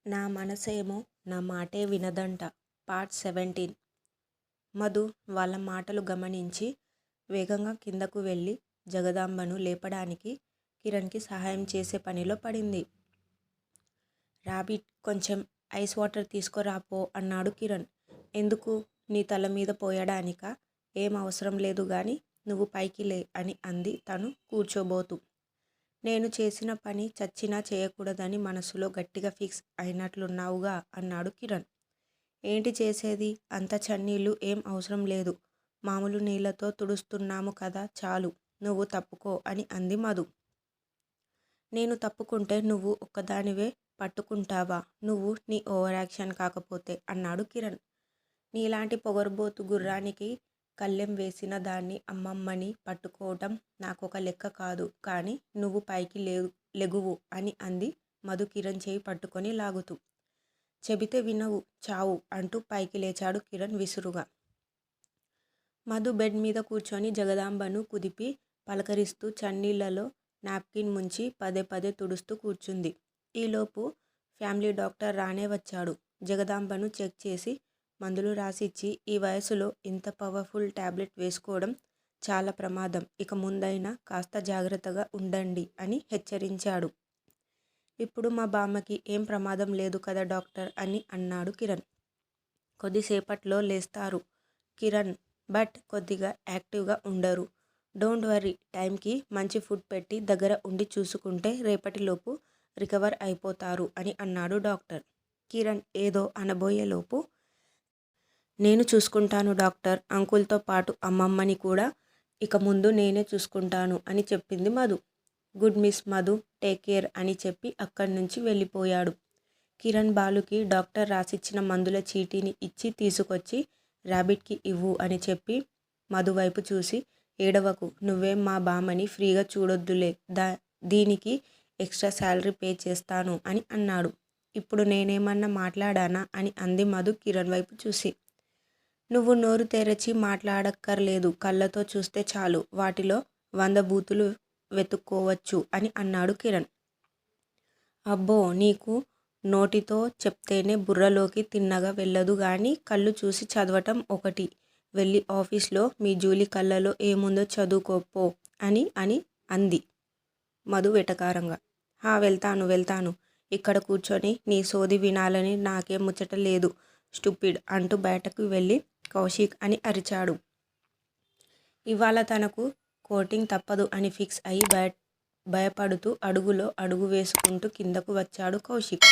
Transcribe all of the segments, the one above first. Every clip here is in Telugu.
నా మనసేమో నా మాటే వినదంట. పార్ట్ 17. మధు వాళ్ళ మాటలు గమనించి వేగంగా కిందకు వెళ్ళి జగదాంబను లేపడానికి కిరణ్కి సహాయం చేసే పనిలో పడింది. రాబిట్, కొంచెం ఐస్ వాటర్ తీసుకురాపో అన్నాడు కిరణ్. ఎందుకు? నీ తల మీద పోయడానికా? ఏం అవసరం లేదు గాని నువ్వు పైకి లే అని అంది తను కూర్చోబోతూ. నేను చేసిన పని చచ్చినా చేయకూడదని మనసులో గట్టిగా ఫిక్స్ అయినట్లున్నావుగా అన్నాడు కిరణ్. ఏంటి చేసేది? అంత చన్నీళ్ళు ఏం అవసరం లేదు. మామూలు నీళ్లతో తుడుస్తున్నాము కదా, చాలు. నువ్వు తప్పుకో అని అంది మధు. నేను తప్పుకుంటే నువ్వు ఒక్కదానివే పట్టుకుంటావా? నువ్వు నీ ఓవరాక్షన్ కాకపోతే అన్నాడు కిరణ్. నీలాంటి పొగరుబోతు గుర్రానికి కళ్ళెం వేసిన దాన్ని అమ్మమ్మని పట్టుకోవటం నాకొక లెక్క కాదు. కానీ నువ్వు పైకి లెగువు అని అంది మధు కిరణ్ చేయి పట్టుకొని లాగుతూ. చెబితే వినవు, చావు అంటూ పైకి లేచాడు కిరణ్ విసురుగా. మధు బెడ్ మీద కూర్చొని జగదాంబను కుదిపి పలకరిస్తూ చన్నీళ్లలో నాప్కిన్ ముంచి పదే పదే తుడుస్తూ కూర్చుంది. ఈలోపు ఫ్యామిలీ డాక్టర్ రానే వచ్చాడు. జగదాంబను చెక్ చేసి మందులు రాసిచ్చి, ఈ వయసులో ఇంత పవర్ఫుల్ టాబ్లెట్ వేసుకోవడం చాలా ప్రమాదం. ఇక ముందైనా కాస్త జాగ్రత్తగా ఉండండి అని హెచ్చరించాడు. ఇప్పుడు మా బామ్మకి ఏం ప్రమాదం లేదు కదా డాక్టర్ అని అన్నాడు కిరణ్. కొద్దిసేపట్లో లేస్తారు కిరణ్, బట్ కొద్దిగా యాక్టివ్గా ఉండరు. డోంట్ వర్రీ, టైంకి మంచి ఫుడ్ పెట్టి దగ్గర ఉండి చూసుకుంటే రేపటిలోపు రికవర్ అయిపోతారు అని అన్నాడు డాక్టర్. కిరణ్ ఏదో అనబోయేలోపు, నేను చూసుకుంటాను డాక్టర్, అంకుల్తో పాటు అమ్మమ్మని కూడా ఇక ముందు నేనే చూసుకుంటాను అని చెప్పింది Madhu. Good miss Madhu, take care అని చెప్పి అక్కడి నుంచి వెళ్ళిపోయాడు. కిరణ్ బాలుకి డాక్టర్ రాసిచ్చిన మందుల చీటీని ఇచ్చి తీసుకొచ్చి రాబిట్కి ఇవ్వు అని చెప్పి మధు వైపు చూసి, ఏడవకు, నువ్వేం మా బామ్మని ఫ్రీగా చూడొద్దులే, దీనికి ఎక్స్ట్రా శాలరీ పే చేస్తాను అని అన్నాడు. ఇప్పుడు నేనేమన్నా మాట్లాడానా అని అంది మధు కిరణ్ వైపు చూసి. నువ్వు నోరు తెరచి మాట్లాడక్కర్లేదు, కళ్ళతో చూస్తే చాలు, వాటిలో 100 బూతులు వెతుక్కోవచ్చు అని అన్నాడు కిరణ్. అబ్బో, నీకు నోటితో చెప్తేనే బుర్రలోకి తిన్నగా వెళ్ళదు గాని కళ్ళు చూసి చదవటం ఒకటి. వెళ్ళి ఆఫీస్లో మీ జూలీ కళ్ళలో ఏముందో చదువుకోపో అని అంది మధు వెటకారంగా. వెళ్తాను, ఇక్కడ కూర్చొని నీ సోది వినాలని నాకేం ముచ్చట లేదు స్టూపిడ్ అంటూ బయటకు వెళ్ళి కౌశిక్ అని అరిచాడు. ఇవాళ తనకు కోటింగ్ తప్పదు అని ఫిక్స్ అయి భయపడుతూ అడుగులో అడుగు వేసుకుంటూ కిందకు వచ్చాడు కౌశిక్.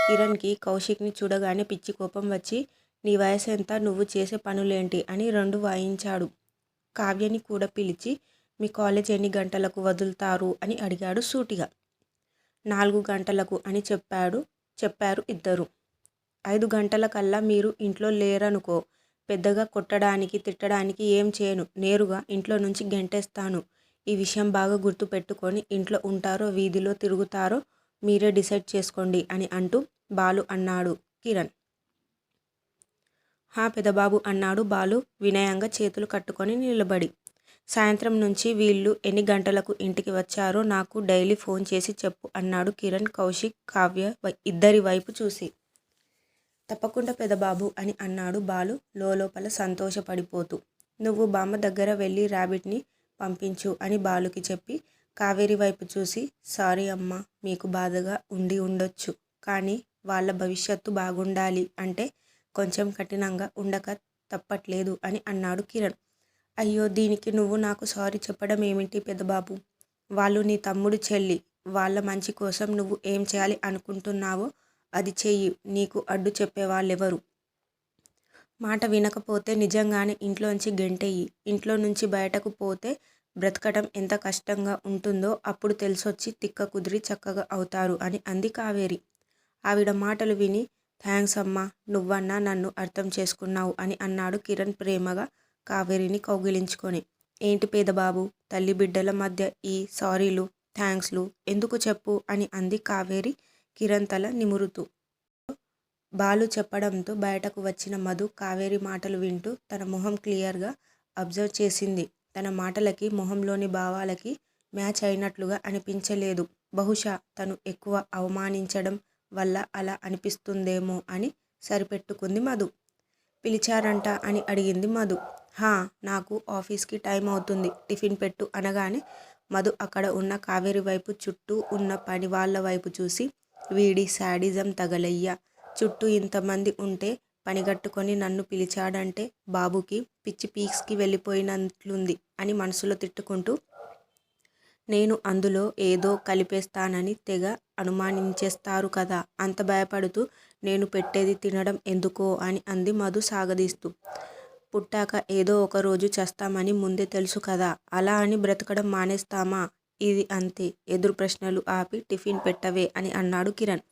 కిరణ్కి కౌశిక్ని చూడగానే పిచ్చి కోపం వచ్చి, నీ వయసు ఎంత, నువ్వు చేసే పనులేంటి అని 2 వాయించాడు. కావ్యని కూడా పిలిచి, మీ కాలేజ్ ఎన్ని గంటలకు వదులుతారు అని అడిగాడు సూటిగా. 4 గంటలకు అని చెప్పారు ఇద్దరు. 5 గంటల కల్లా మీరు ఇంట్లో లేరనుకో, పెద్దగా కొట్టడానికి తిట్టడానికి ఏం చేయను, నేరుగా ఇంట్లో నుంచి గెంటేస్తాను. ఈ విషయం బాగా గుర్తు పెట్టుకొని ఇంట్లో ఉంటారో వీధిలో తిరుగుతారో మీరే డిసైడ్ చేసుకోండి అని అంటూ బాలు అన్నాడు కిరణ్. పెదబాబు అన్నాడు బాలు వినయంగా చేతులు కట్టుకొని నిలబడి. సాయంత్రం నుంచి వీళ్ళు ఎన్ని గంటలకు ఇంటికి వచ్చారో నాకు డైలీ ఫోన్ చేసి చెప్పు అన్నాడు కిరణ్ కౌశిక్, కావ్య ఇద్దరి వైపు చూసి. తప్పకుండా పెదబాబు అని అన్నాడు బాలు లోపల సంతోషపడిపోతూ. నువ్వు బామ్మ దగ్గర వెళ్ళి రాబిట్ని పంపించు అని బాలుకి చెప్పి కావేరి వైపు చూసి, సారీ అమ్మా, మీకు బాధగా ఉండి ఉండొచ్చు, కానీ వాళ్ళ భవిష్యత్తు బాగుండాలి అంటే కొంచెం కఠినంగా ఉండక తప్పట్లేదు అని అన్నాడు కిరణ్. అయ్యో, దీనికి నువ్వు నాకు సారీ చెప్పడం ఏమిటి పెదబాబు? వాళ్ళు నీ తమ్ముడు చెల్లి, వాళ్ళ మంచి కోసం నువ్వు ఏం చేయాలి అనుకుంటున్నావో అది చెయ్యి, నీకు అడ్డు చెప్పేవాళ్ళెవరు? మాట వినకపోతే నిజంగానే ఇంట్లోంచి గెంటెయ్యి, ఇంట్లో నుంచి బయటకు పోతే బ్రతకటం ఎంత కష్టంగా ఉంటుందో అప్పుడు తెలిసొచ్చి తిక్క కుదిరి చక్కగా అవుతారు అని అంది కావేరి. ఆవిడ మాటలు విని, థ్యాంక్స్ అమ్మా, నువ్వన్నా నన్ను అర్థం చేసుకున్నావు అని అన్నాడు కిరణ్ ప్రేమగా కావేరిని కౌగిలించుకొని. ఏంటి పేదబాబు, తల్లి బిడ్డల మధ్య ఈ సారీలు థ్యాంక్స్లు ఎందుకు చెప్పు అని అంది కావేరి కిరణ్ తల నిమురుతూ. బాలు చెప్పడంతో బయటకు వచ్చిన మధు కావేరి మాటలు వింటూ తన మొహం క్లియర్గా అబ్జర్వ్ చేసింది. తన మాటలకి మొహంలోని భావాలకి మ్యాచ్ అయినట్లుగా అనిపించలేదు. బహుశా తను ఎక్కువ అవమానించడం వల్ల అలా అనిపిస్తుందేమో అని సరిపెట్టుకుంది మధు. పిలిచారంట అని అడిగింది మధు. హా, నాకు ఆఫీస్కి టైం అవుతుంది, టిఫిన్ పెట్టు అనగానే మధు అక్కడ ఉన్న కావేరి వైపు, చుట్టూ ఉన్న పని వాళ్ళ వైపు చూసి, వీడి శాడిజం తగలయ్యా, చుట్టూ ఇంతమంది ఉంటే పనిగట్టుకొని నన్ను పిలిచాడంటే బాబుకి పిచ్చి పీక్స్కి వెళ్ళిపోయినట్లుంది అని మనసులో తిట్టుకుంటూ, నేను అందులో ఏదో కలిపేస్తానని తెగ అనుమానించేస్తారు కదా, అంత భయపడుతూ నేను పెట్టేది తినడం ఎందుకో అని అంది మధు సాగదీస్తూ. పుట్టాక ఏదో ఒక రోజు చస్తామని ముందే తెలుసు కదా, అలా అని బ్రతకడం మానేస్తామా? ఇది అంతే. ఎదురు ప్రశ్నలు ఆపి టిఫిన్ పెట్టవే అని అన్నాడు కిరణ్.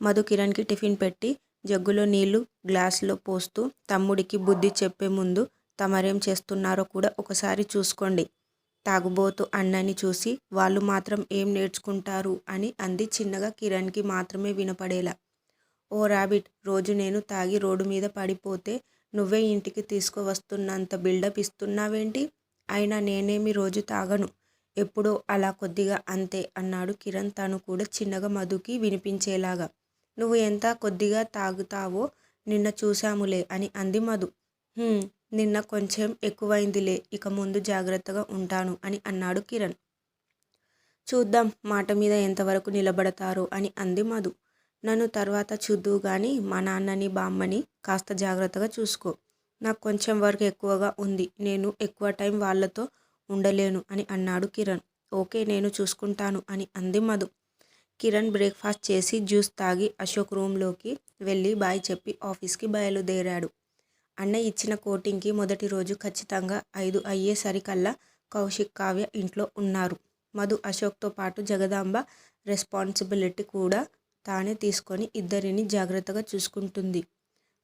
మధు కిరణ్కి టిఫిన్ పెట్టి జగ్గులో నీళ్లు గ్లాసులో పోస్తూ, తమ్ముడికి బుద్ధి చెప్పే ముందు తమరేం చేస్తున్నారో కూడా ఒకసారి చూసుకోండి. తాగుబోతు అన్నని చూసి వాళ్ళు మాత్రం ఏం నేర్చుకుంటారు అని అంది చిన్నగా, కిరణ్కి మాత్రమే వినపడేలా. ఓ రాబిట్, రోజు నేను తాగి రోడ్డు మీద పడిపోతే నువ్వే ఇంటికి తీసుకువస్తున్నంత బిల్డప్ ఇస్తున్నావేంటి? అయినా నేనేమి రోజు తాగను, ఎప్పుడో అలా కొద్దిగా అంతే అన్నాడు కిరణ్ తను కూడా చిన్నగా మధుకి వినిపించేలాగా. నువ్వు ఎంత కొద్దిగా తాగుతావో నిన్న చూశాములే అని అంది మధు. నిన్న కొంచెం ఎక్కువైందిలే, ఇక ముందు జాగ్రత్తగా ఉంటాను అని అన్నాడు కిరణ్. చూద్దాం మాట మీద ఎంతవరకు నిలబడతారో అని అంది మధు. నన్ను తర్వాత చూద్దువు గాని మా నాన్నని బామ్మని కాస్త జాగ్రత్తగా చూసుకో. నాకు కొంచెం వర్క్ ఎక్కువగా ఉంది, నేను ఎక్కువ టైం వాళ్ళతో ఉండలేను అని అన్నాడు కిరణ్. ఓకే, నేను చూసుకుంటాను అని అంది మధు. కిరణ్ బ్రేక్ఫాస్ట్ చేసి జ్యూస్ తాగి అశోక్ రూమ్లోకి వెళ్ళి బాయ్ చెప్పి ఆఫీస్కి బయలుదేరాడు. అన్నయ్య ఇచ్చిన కోటింగ్కి మొదటి రోజు ఖచ్చితంగా 5 అయ్యేసరికల్లా కౌశిక్, కావ్య ఇంట్లో ఉన్నారు. మధు అశోక్తో పాటు జగదాంబ రెస్పాన్సిబిలిటీ కూడా తానే తీసుకొని ఇద్దరిని జాగ్రత్తగా చూసుకుంటుంది.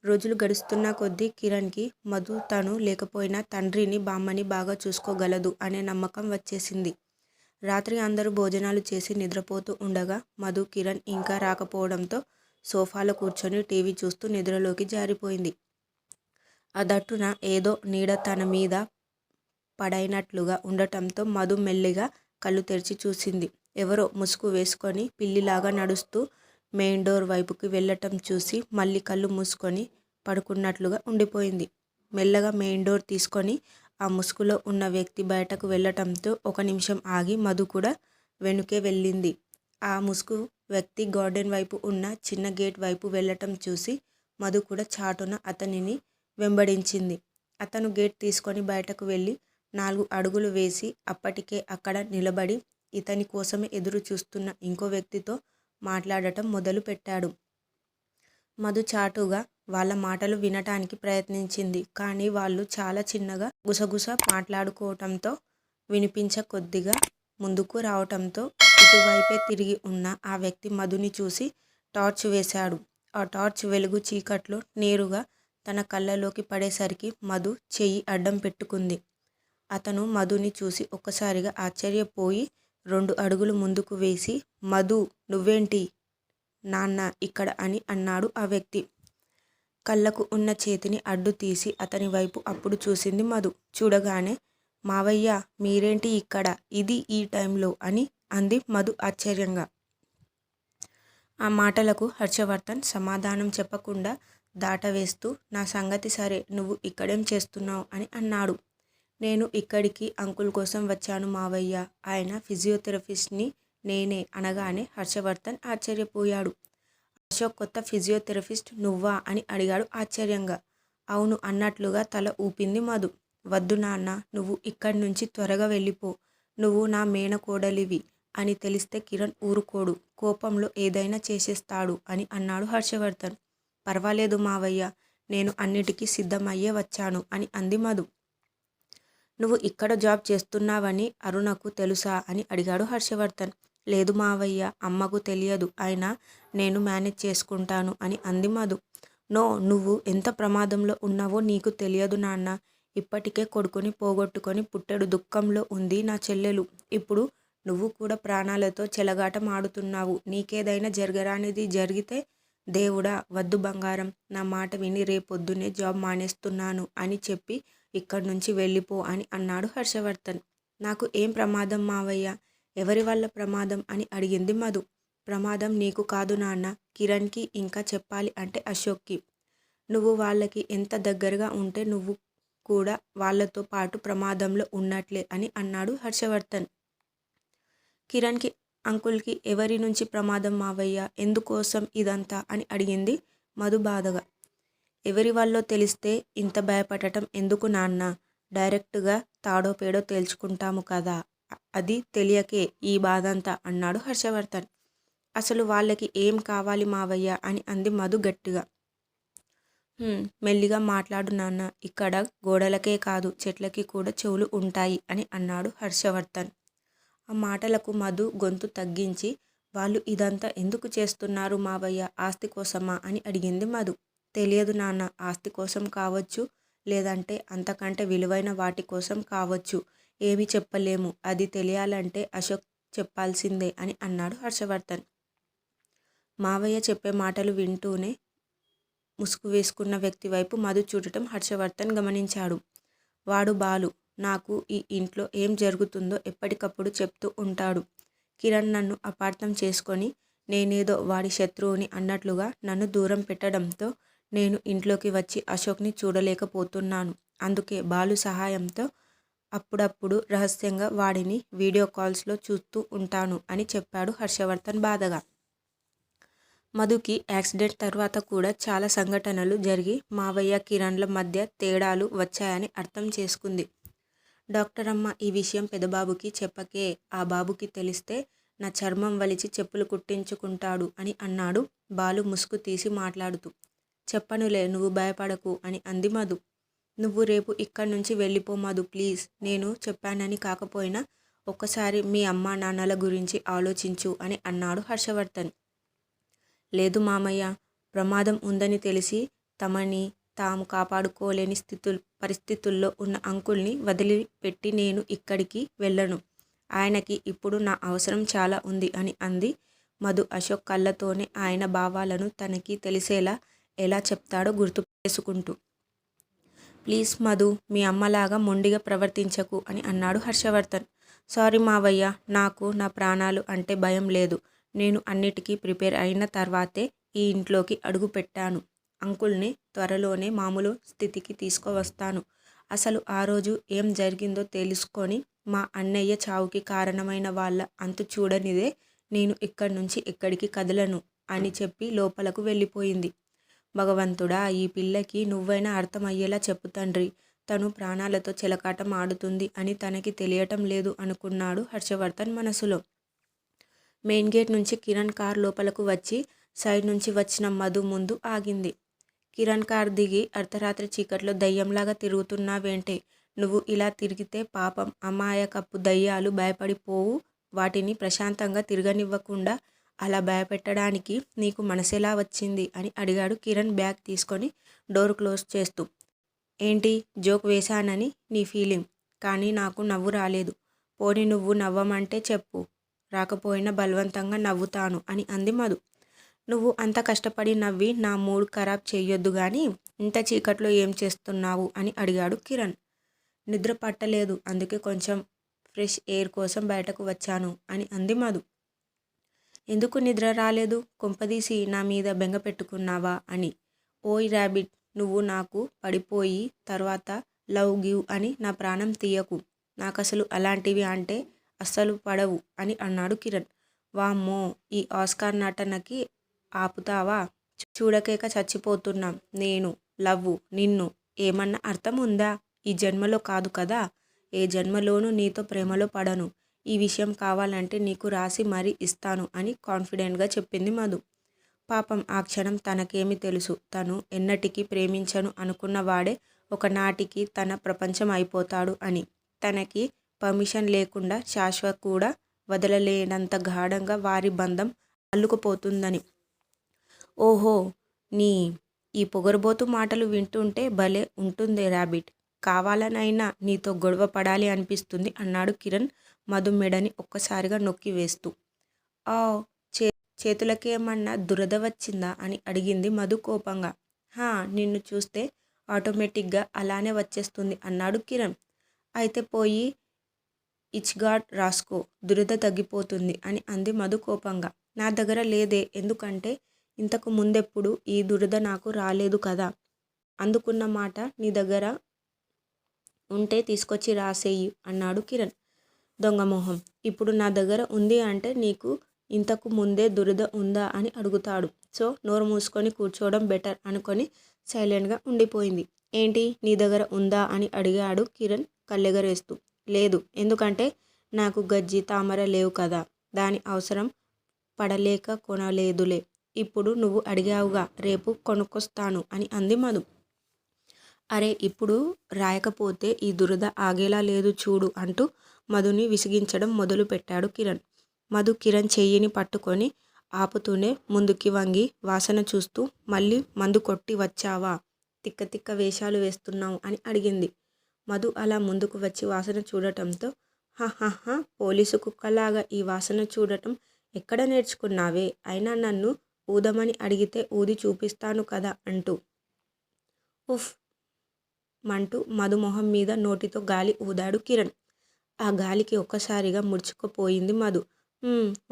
రోజులు గడుస్తున్న కొద్దీ కిరణ్కి మధు తను లేకపోయినా తండ్రిని బామ్మని బాగా చూసుకోగలదు అనే నమ్మకం వచ్చేసింది. రాత్రి అందరూ భోజనాలు చేసి నిద్రపోతూ ఉండగా మధు, కిరణ్ ఇంకా రాకపోవడంతో సోఫాలో కూర్చొని టీవీ చూస్తూ నిద్రలోకి జారిపోయింది. అదట్టున ఏదో నీడ తన మీద పడైనట్లుగా ఉండటంతో మధు మెల్లిగా కళ్ళు తెరిచి చూసింది. ఎవరో ముసుగు వేసుకొని పిల్లిలాగా నడుస్తూ మెయిన్ డోర్ వైపుకి వెళ్ళటం చూసి మళ్ళీ కళ్ళు మూసుకొని పడుకున్నట్లుగా ఉండిపోయింది. మెల్లగా మెయిన్ డోర్ తీసుకొని ఆ ముసుగులో ఉన్న వ్యక్తి బయటకు వెళ్ళటంతో 1 నిమిషం ఆగి మధు కూడా వెనుకే వెళ్ళింది. ఆ ముసుగు వ్యక్తి గార్డెన్ వైపు ఉన్న చిన్న గేట్ వైపు వెళ్ళటం చూసి మధు కూడా చాటున అతనిని వెంబడించింది. అతను గేట్ తీసుకొని బయటకు వెళ్ళి 4 అడుగులు వేసి అప్పటికే అక్కడ నిలబడి ఇతని కోసమే ఎదురు చూస్తున్న ఇంకో వ్యక్తితో మాట్లాడటం మొదలు పెట్టాడు. మధు చాటుగా వాళ్ళ మాటలు వినటానికి ప్రయత్నించింది. కానీ వాళ్ళు చాలా చిన్నగా గుసగుస మాట్లాడుకోవటంతో కొద్దిగా ముందుకు రావటంతో ఇటువైపే తిరిగి ఉన్న ఆ వ్యక్తి మధుని చూసి టార్చ్ వేశాడు. ఆ టార్చ్ వెలుగు చీకట్లో నేరుగా తన కళ్ళలోకి పడేసరికి మధు చెయ్యి అడ్డం పెట్టుకుంది. అతను మధుని చూసి ఒక్కసారిగా ఆశ్చర్యపోయి 2 అడుగులు ముందుకు వేసి, మధు, నువ్వేంటి నాన్న ఇక్కడ అని అన్నాడు ఆ వ్యక్తి. కళ్ళకు ఉన్న చేతిని అడ్డు తీసి అతని వైపు అప్పుడు చూసింది మధు. చూడగానే, మావయ్య మీరేంటి ఇక్కడ, ఇది ఈ టైంలో అని అంది మధు ఆశ్చర్యంగా. ఆ మాటలకు హర్షవర్ధన్ సమాధానం చెప్పకుండా దాటవేస్తూ, నా సంగతి సరే, నువ్వు ఇక్కడేం చేస్తున్నావు అని అన్నాడు. నేను ఇక్కడికి అంకుల్ కోసం వచ్చాను మావయ్య, ఆయన ఫిజియోథెరపిస్ట్ని నేనే అనగానే హర్షవర్ధన్ ఆశ్చర్యపోయాడు. అశోక్ కొత్త ఫిజియోథెరపిస్ట్ నువ్వా అని అడిగాడు ఆశ్చర్యంగా. అవును అన్నట్లుగా తల ఊపింది మధు. వద్దు నాన్న, నువ్వు ఇక్కడి నుంచి త్వరగా వెళ్ళిపో, నువ్వు నా మేనకోడలివి అని తెలిస్తే కిరణ్ ఊరుకోడు, కోపంలో ఏదైనా చేసేస్తాడు అని అన్నాడు హర్షవర్ధన్. పర్వాలేదు మావయ్య, నేను అన్నిటికీ సిద్ధమయ్యే వచ్చాను అని అంది మధు. నువ్వు ఇక్కడ జాబ్ చేస్తున్నావని అరుణకు తెలుసా అని అడిగాడు హర్షవర్ధన్. లేదు మావయ్య, అమ్మకు తెలియదు, అయినా నేను మేనేజ్ చేసుకుంటాను అని అంది మధు. నో, నువ్వు ఎంత ప్రమాదంలో ఉన్నావో నీకు తెలియదు నాన్న, ఇప్పటికే కొడుకుని పోగొట్టుకొని పుట్టెడు దుఃఖంలో ఉంది నా చెల్లెలు, ఇప్పుడు నువ్వు కూడా ప్రాణాలతో చెలగాటం ఆడుతున్నావు, నీకేదైనా జరగరానిది జరిగితే దేవుడా, వద్దు బంగారం, నా మాట విని రేపొద్దునే జాబ్ మానేస్తున్నాను అని చెప్పి ఇక్కడి నుంచి వెళ్ళిపో అని అన్నాడు హర్షవర్ధన్. నాకు ఏం ప్రమాదం మావయ్య, ఎవరి వల్ల ప్రమాదం అని అడిగింది మధు. ప్రమాదం నీకు కాదు నాన్న, కిరణ్కి, ఇంకా చెప్పాలి అంటే అశోక్కి. నువ్వు వాళ్ళకి ఎంత దగ్గరగా ఉంటే నువ్వు కూడా వాళ్ళతో పాటు ప్రమాదంలో ఉన్నట్లే అని అన్నాడు హర్షవర్ధన్. కిరణ్కి, అంకుల్కి ఎవరి నుంచి ప్రమాదం మావయ్య, ఎందుకోసం ఇదంతా అని అడిగింది మధు బాధగా. ఎవరి వల్లో తెలిస్తే ఇంత భయపడటం ఎందుకు నాన్న, డైరెక్ట్గా తాడో పేడో తేల్చుకుంటాము కదా, అది తెలియకే ఈ బాధంతా అన్నాడు హర్షవర్ధన్. అసలు వాళ్ళకి ఏం కావాలి మావయ్య అని అంది మధు గట్టిగా. మెల్లిగా మాట్లాడు నాన్న, ఇక్కడ గోడలకే కాదు చెట్లకి కూడా చెవులు ఉంటాయి అని అన్నాడు హర్షవర్ధన్. ఆ మాటలకు మధు గొంతు తగ్గించి, వాళ్ళు ఇదంతా ఎందుకు చేస్తున్నారు మావయ్య, ఆస్తి కోసమా అని అడిగింది మధు. తెలియదు నాన్న, ఆస్తి కోసం కావచ్చు, లేదంటే అంతకంటే విలువైన వాటి కోసం కావచ్చు, ఏమీ చెప్పలేము, అది తెలియాలంటే అశోక్ చెప్పాల్సిందే అని అన్నాడు హర్షవర్ధన్. మావయ్య చెప్పే మాటలు వింటూనే ముసుగు వేసుకున్న వ్యక్తి వైపు మధు చూడటం హర్షవర్ధన్ గమనించాడు. వాడు బాలు. నాకు ఈ ఇంట్లో ఏం జరుగుతుందో ఎప్పటికప్పుడు చెప్తూ ఉంటాడు. కిరణ్ నన్ను అపార్థం చేసుకొని నేనేదో వాడి శత్రువుని అన్నట్లుగా నన్ను దూరం పెట్టడంతో నేను ఇంట్లోకి వచ్చి అశోక్ని చూడలేకపోతున్నాను. అందుకే బాలు సహాయంతో అప్పుడప్పుడు రహస్యంగా వాడిని వీడియో కాల్స్లో చూస్తూ ఉంటాను అని చెప్పాడు హర్షవర్ధన్ బాధగా. మధుకి యాక్సిడెంట్ తర్వాత కూడా చాలా సంఘటనలు జరిగి మావయ్య కిరణ్ల మధ్య తేడాలు వచ్చాయని అర్థం చేసుకుంది. డాక్టర్ అమ్మ ఈ విషయం పెదబాబుకి చెప్పకే, ఆ బాబుకి తెలిస్తే నా చర్మం వలిచి చెప్పులు కుట్టించుకుంటాడు అని అన్నాడు బాలు ముసుగు తీసి మాట్లాడుతూ. చెప్పనులే, నువ్వు భయపడకు అని అంది మధు. నువ్వు రేపు ఇక్కడి నుంచి వెళ్ళిపో మధు ప్లీజ్, నేను చెప్పానని కాకపోయినా ఒక్కసారి మీ అమ్మా నాన్నల గురించి ఆలోచించు అని అన్నాడు హర్షవర్ధన్. లేదు మామయ్య, ప్రమాదం ఉందని తెలిసి తమని తాము కాపాడుకోలేని పరిస్థితుల్లో ఉన్న అంకుల్ని వదిలిపెట్టి నేను ఇక్కడికి వెళ్ళను. ఆయనకి ఇప్పుడు నా అవసరం చాలా ఉంది అని అంది మధు అశోక్ కళ్ళతోనే ఆయన భావాలను తనకి తెలిసేలా ఎలా చెప్తాడో గుర్తు చేసుకుంటూ. ప్లీజ్ మధు, మీ అమ్మలాగా మొండిగా ప్రవర్తించకు అని అన్నాడు హర్షవర్ధన్. సారీ మావయ్య, నాకు నా ప్రాణాలు అంటే భయం లేదు. నేను అన్నిటికీ ప్రిపేర్ అయిన తర్వాతే ఈ ఇంట్లోకి అడుగు పెట్టాను. అంకుల్ని త్వరలోనే మామూలు స్థితికి తీసుకువస్తాను. అసలు ఆ రోజు ఏం జరిగిందో తెలుసుకొని మా అన్నయ్య చావుకి కారణమైన వాళ్ళ అంతు చూడనిదే నేను ఇక్కడి నుంచి ఎక్కడికి కదలను అని చెప్పి లోపలకు వెళ్ళిపోయింది. భగవంతుడా, ఈ పిల్లకి నువ్వైనా అర్థమయ్యేలా చెప్పు తండ్రి, తను ప్రాణాలతో చెలకాటం ఆడుతుంది అని తనకి తెలియటం లేదు అనుకున్నాడు హర్షవర్ధన్ మనసులో. మెయిన్ గేట్ నుంచి కిరణ్ కార్ లోపలకు వచ్చి సైడ్ నుంచి వచ్చిన మధు ముందు ఆగింది. కిరణ్ కార్ దిగి, అర్ధరాత్రి చీకట్లో దయ్యంలాగా తిరుగుతున్నావేంటే, నువ్వు ఇలా తిరిగితే పాపం అమాయకపు దయ్యాలు భయపడిపోవు, వాటిని ప్రశాంతంగా తిరగనివ్వకుండా అలా భయపెట్టడానికి నీకు మనసెలా వచ్చింది అని అడిగాడు కిరణ్ బ్యాగ్ తీసుకొని డోర్ క్లోజ్ చేస్తూ. ఏంటి, జోక్ వేశానని నీ ఫీలింగ్, కానీ నాకు నవ్వు రాలేదు. పోనీ నువ్వు నవ్వమంటే చెప్పు, రాకపోయినా బలవంతంగా నవ్వుతాను అని అంది మధు. నువ్వు అంత కష్టపడి నవ్వి నా మూడ్ ఖరాబ్ చెయ్యొద్దు గానీ ఇంత చీకట్లో ఏం చేస్తున్నావు అని అడిగాడు కిరణ్. నిద్ర పట్టలేదు, అందుకే కొంచెం ఫ్రెష్ ఎయిర్ కోసం బయటకు వచ్చాను అని అంది మధు. ఎందుకు నిద్ర రాలేదు, కొంపదీసి నా మీద బెంగ పెట్టుకున్నావా అని. ఓయ్ ర్యాబిట్, నువ్వు నాకు పడిపోయి తర్వాత లవ్ గివ్ అని నా ప్రాణం తీయకు, నాకసలు అలాంటివి అంటే అస్సలు పడవు అని అన్నాడు కిరణ్. వామ్మో, ఈ ఆస్కార్ నటనకి ఆపుతావా, చూడకేక చచ్చిపోతున్నాం. నేను లవ్వు నిన్ను ఏమన్నా అర్థం ఉందా, ఈ జన్మలో కాదు కదా, ఏ జన్మలోనూ నీతో ప్రేమలో పడను. ఈ విషయం కావాలంటే నీకు రాసి మరీ ఇస్తాను అని కాన్ఫిడెంట్గా చెప్పింది మధు. పాపం ఆ క్షణం తనకేమి తెలుసు, తను ఎన్నటికీ ప్రేమించను అనుకున్నవాడే ఒకనాటికి తన ప్రపంచం అయిపోతాడు అని. తనకి పర్మిషన్ లేకుండా శాశ్వత కూడా వదలలేనంత గాఢంగా వారి బంధం అల్లుకుపోతుందని. ఓహో, నీ ఈ పొగరుబోతు మాటలు వింటుంటే భలే ఉంటుంది ర్యాబిట్, కావాలనైనా నీతో గొడవ పడాలి అనిపిస్తుంది అన్నాడు కిరణ్ మధు మెడని ఒక్కసారిగా నొక్కి వేస్తూ. ఆ, చేతులకేమన్నా దురద వచ్చిందా అని అడిగింది మధు కోపంగా. నిన్ను చూస్తే ఆటోమేటిక్గా అలానే వచ్చేస్తుంది అన్నాడు కిరణ్. అయితే పోయి ఇచ్గాడ్ రాసుకో, దురద తగ్గిపోతుంది అని అంది మధు కోపంగా. నా దగ్గర లేదే, ఎందుకంటే ఇంతకు ముందెప్పుడు ఈ దురద నాకు రాలేదు కదా. అందుకున్న మాట నీ దగ్గర ఉంటే తీసుకొచ్చి రాసేయి అన్నాడు కిరణ్. దొంగమొహం, ఇప్పుడు నా దగ్గర ఉంది అంటే నీకు ఇంతకు ముందే దురద ఉందా అని అడుగుతాడు. సో నోరు మూసుకొని కూర్చోవడం బెటర్ అనుకొని సైలెంట్గా ఉండిపోయింది. ఏంటి నీ దగ్గర ఉందా అని అడిగాడు కిరణ్ కళ్ళెగరేస్తూ. లేదు, ఎందుకంటే నాకు గజ్జి తామర లేవు కదా, దాని అవసరం పడలేక కొనలేదులే. ఇప్పుడు నువ్వు అడిగావుగా, రేపు కొనుక్కొస్తాను అని అంది మధు. అరే ఇప్పుడు రాయకపోతే ఈ దురద ఆగేలా లేదు చూడు అంటూ మధుని విసిగించడం మొదలు పెట్టాడు కిరణ్. మధు కిరణ్ చెయ్యిని పట్టుకొని ఆపుతూనే ముందుకి వంగి వాసన చూస్తూ, మళ్ళీ మందు కొట్టి వచ్చావా, తిక్క తిక్క వేషాలు వేస్తున్నావు అని అడిగింది. మధు అలా ముందుకు వచ్చి వాసన చూడటంతో హహహ, పోలీసు కుక్కలాగా ఈ వాసన చూడటం ఎక్కడ నేర్చుకున్నావే, అయినా నన్ను ఊదమని అడిగితే ఊది చూపిస్తాను కదా అంటూ ఉఫ్ మంటూ మధు మొహం మీద నోటితో గాలి ఊదాడు కిరణ్. ఆ గాలికి ఒక్కసారిగా ముడుచుకుపోయింది మధు.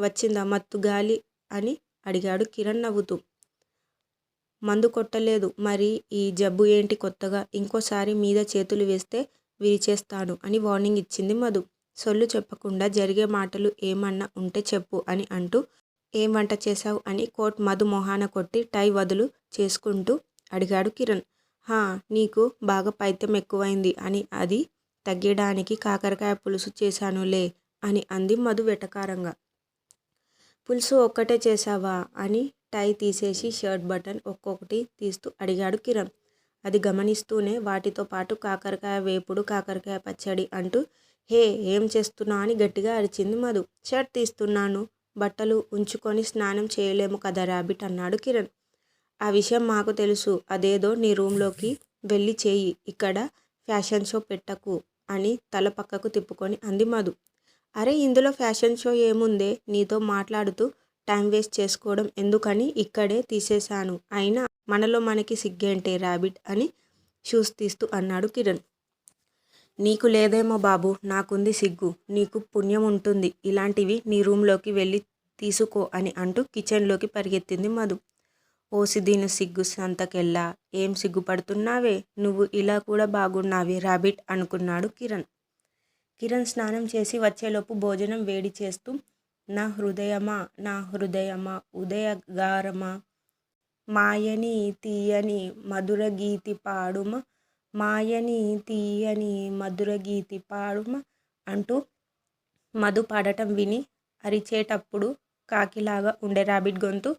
వచ్చిందా మత్తు గాలి అని అడిగాడు కిరణ్ నవ్వుతూ. మందు కొట్టలేదు, మరి ఈ జబ్బు ఏంటి కొత్తగా, ఇంకోసారి మీద చేతులు వేస్తే విరిచేస్తాను అని వార్నింగ్ ఇచ్చింది మధు. సొల్లు చెప్పకుండా జరిగే మాటలు ఏమన్నా ఉంటే చెప్పు అని అంటూ ఏం వంట చేశావు అని కోట్ మధు మొహాన కొట్టి టై వదులు చేసుకుంటూ అడిగాడు కిరణ్. హా, నీకు బాగా పైత్యం ఎక్కువైంది అని అది తగ్గడానికి కాకరకాయ పులుసు చేశానులే అని అంది మధు వెటకారంగా. పులుసు ఒక్కటే చేశావా అని టై తీసేసి షర్ట్ బటన్ ఒక్కొక్కటి తీస్తూ అడిగాడు కిరణ్. అది గమనిస్తూనే వాటితో పాటు కాకరకాయ వేపుడు, కాకరకాయ పచ్చడి అంటూ హే ఏం చేస్తున్నా అని గట్టిగా అరిచింది మధు. షర్ట్ తీస్తున్నాను, బట్టలు ఉంచుకొని స్నానం చేయలేము కదా ర్యాబిట్ అన్నాడు కిరణ్. ఆ విషయం మాకు తెలుసు, అదేదో నీ రూంలోకి వెళ్ళి చేయి, ఇక్కడ ఫ్యాషన్ షో పెట్టకు అని తల పక్కకు తిప్పుకొని అంది మధు. అరే ఇందులో ఫ్యాషన్ షో ఏముందే, నీతో మాట్లాడుతూ టైం వేస్ట్ చేసుకోవడం ఎందుకని ఇక్కడే తీసేశాను, అయినా మనలో మనకి సిగ్గేంటే ర్యాబిట్ అని షూస్ తీస్తూ అన్నాడు కిరణ్. నీకు లేదేమో బాబు, నాకుంది సిగ్గు, నీకు పుణ్యం ఉంటుంది, ఇలాంటివి నీ రూంలోకి వెళ్ళి తీసుకో అని అంటూ కిచెన్లోకి పరిగెత్తింది మధు. ఓసి దీని సిగ్గు సంతకెళ్ళా, ఏం సిగ్గుపడుతున్నావే, నువ్వు ఇలా కూడా బాగున్నావే ర్యాబిట్ అనుకున్నాడు కిరణ్. కిరణ్ స్నానం చేసి వచ్చేలోపు భోజనం వేడి చేస్తూ నా హృదయమా నా హృదయమా ఉదయగారమా మాయని తీయని మధుర గీతి పాడుమ, మాయని తీయని మధుర గీతి పాడుమ అంటూ మధు పాడటం విని అరిచేటప్పుడు కాకిలాగా ఉండే ర్యాబిట్ గొంతు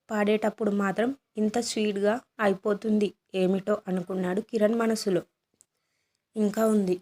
పాడేటప్పుడు మాత్రం ఇంత స్వీట్గా అయిపోతుంది ఏమిటో అనుకున్నాడు కిరణ్ మనసులో. ఇంకా ఉంది.